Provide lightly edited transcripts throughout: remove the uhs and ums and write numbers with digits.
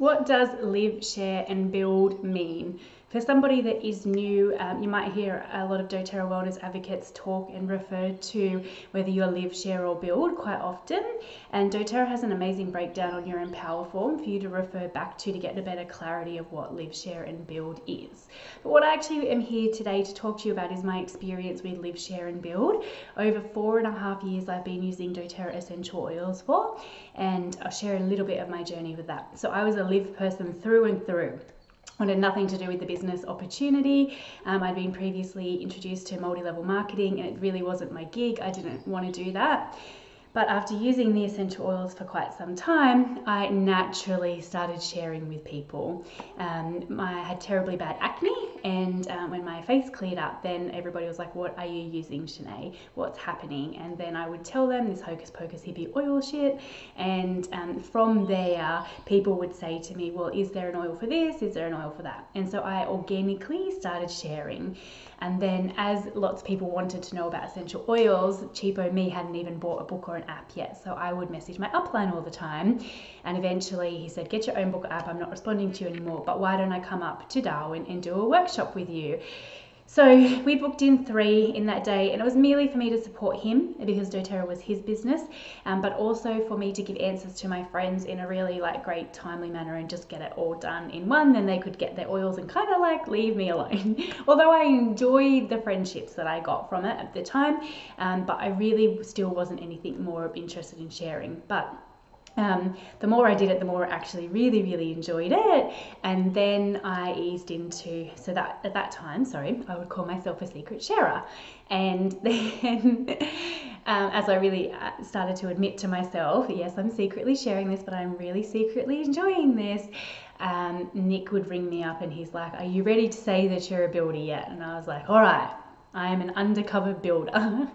What does live, share and build mean? For somebody that is new, you might hear a lot of doTERRA wellness advocates talk and refer to whether you're live, share or build quite often. And doTERRA has an amazing breakdown on your Empower form for you to refer back to get a better clarity of what live, share and build is. But what I actually am here today to talk to you about is my experience with live, share and build. Over 4.5 years I've been using doTERRA essential oils for, and I'll share a little bit of my journey with that. So I was a live person through and through. Wanted nothing to do with the business opportunity. I'd been previously introduced to multi-level marketing and it really wasn't my gig. I didn't want to do that. But after using the essential oils for quite some time, I naturally started sharing with people. I had terribly bad acne, and when my face cleared up, then everybody was like, what are you using, Shanae? What's happening? And then I would tell them this hocus pocus hippie oil shit, and from there, people would say to me, well, is there an oil for this? Is there an oil for that? And so I organically started sharing. And then as lots of people wanted to know about essential oils, cheapo me hadn't even bought a book or an app yet. So I would message my upline all the time. And eventually he said, get your own book or app. I'm not responding to you anymore, but why don't I come up to Darwin and do a workshop with you? So we booked in 3 in that day, and it was merely for me to support him because doTERRA was his business, but also for me to give answers to my friends in a really great timely manner and just get it all done in one. Then they could get their oils and kind of leave me alone. Although I enjoyed the friendships that I got from it at the time, but I really still wasn't anything more interested in sharing. But the more I did it, the more I actually really enjoyed it. And then I eased into, so that at that time, I would call myself a secret sharer. And then as I really started to admit to myself, yes, I'm secretly sharing this, but I'm really secretly enjoying this. Nick would ring me up and he's like, are you ready to say that you're a builder yet? And I was like, all right, I am an undercover builder.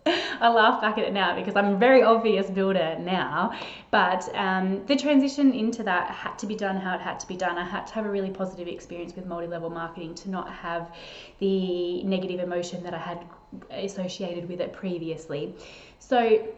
I laugh back at it now because I'm a very obvious builder now, but the transition into that had to be done how it had to be done. I had to have a really positive experience with multi-level marketing to not have the negative emotion that I had associated with it previously. So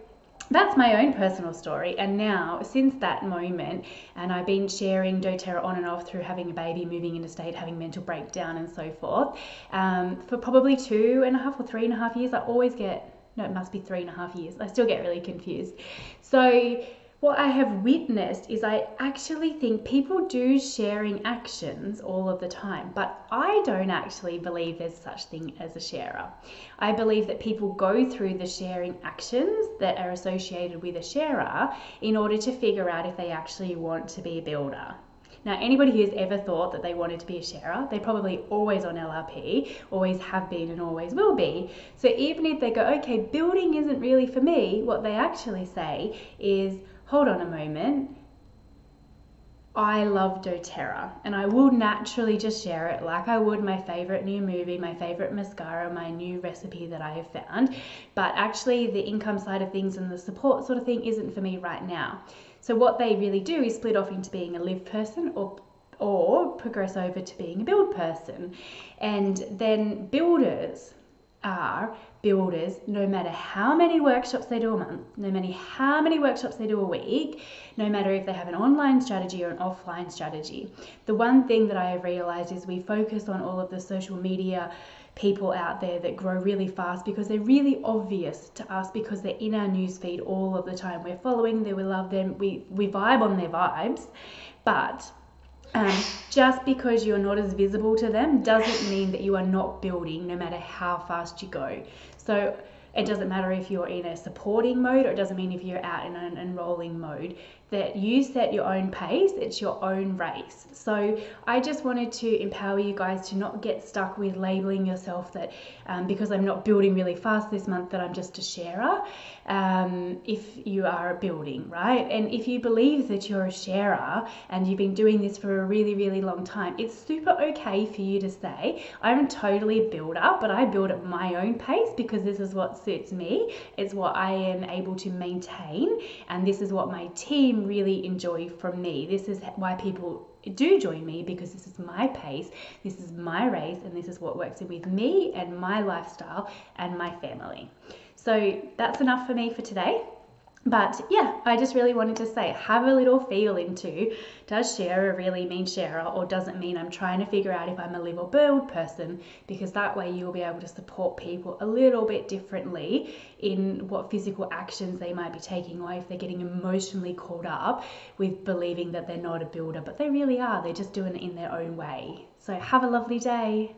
that's my own personal story. And now, since that moment, and I've been sharing doTERRA on and off through having a baby, moving interstate, having mental breakdown and so forth, for probably 2.5 or 3.5 years, I always get, no, it must be 3.5 years. I still get really confused. So what I have witnessed is I actually think people do sharing actions all of the time, but I don't actually believe there's such thing as a sharer. I believe that people go through the sharing actions that are associated with a sharer in order to figure out if they actually want to be a builder. Now, anybody who's ever thought that they wanted to be a sharer, they're probably always on LRP, always have been and always will be. So even if they go, okay, building isn't really for me, what they actually say is, hold on a moment, I love doTERRA and I will naturally just share it like I would my favorite new movie, my favorite mascara, my new recipe that I have found. But actually the income side of things and the support sort of thing isn't for me right now. So what they really do is split off into being a live person or progress over to being a build person. And then builders are builders no matter how many workshops they do a month, no matter how many workshops they do a week, no matter if they have an online strategy or an offline strategy. The one thing that I have realized is we focus on all of the social media people out there that grow really fast because they're really obvious to us because they're in our newsfeed all of the time. We're following them, we love them, we vibe on their vibes, but just because you're not as visible to them doesn't mean that you are not building no matter how fast you go. So it doesn't matter if you're in a supporting mode, or it doesn't mean if you're out in an enrolling mode, that you set your own pace, it's your own race. So I just wanted to empower you guys to not get stuck with labeling yourself that because I'm not building really fast this month that I'm just a sharer. If you are building, right? And if you believe that you're a sharer and you've been doing this for a really long time, it's super okay for you to say, I'm totally a builder, but I build at my own pace because this is what suits me. It's what I am able to maintain, and this is what my team really enjoy from me. This is why people do join me, because this is my pace, this is my race, and this is what works with me and my lifestyle and my family. So that's enough for me for today. But yeah, I just really wanted to say, have a little feel into, does sharer really mean sharer, or does it mean I'm trying to figure out if I'm a live or build person? Because that way you'll be able to support people a little bit differently in what physical actions they might be taking, or if they're getting emotionally caught up with believing that they're not a builder, but they really are. They're just doing it in their own way. So have a lovely day.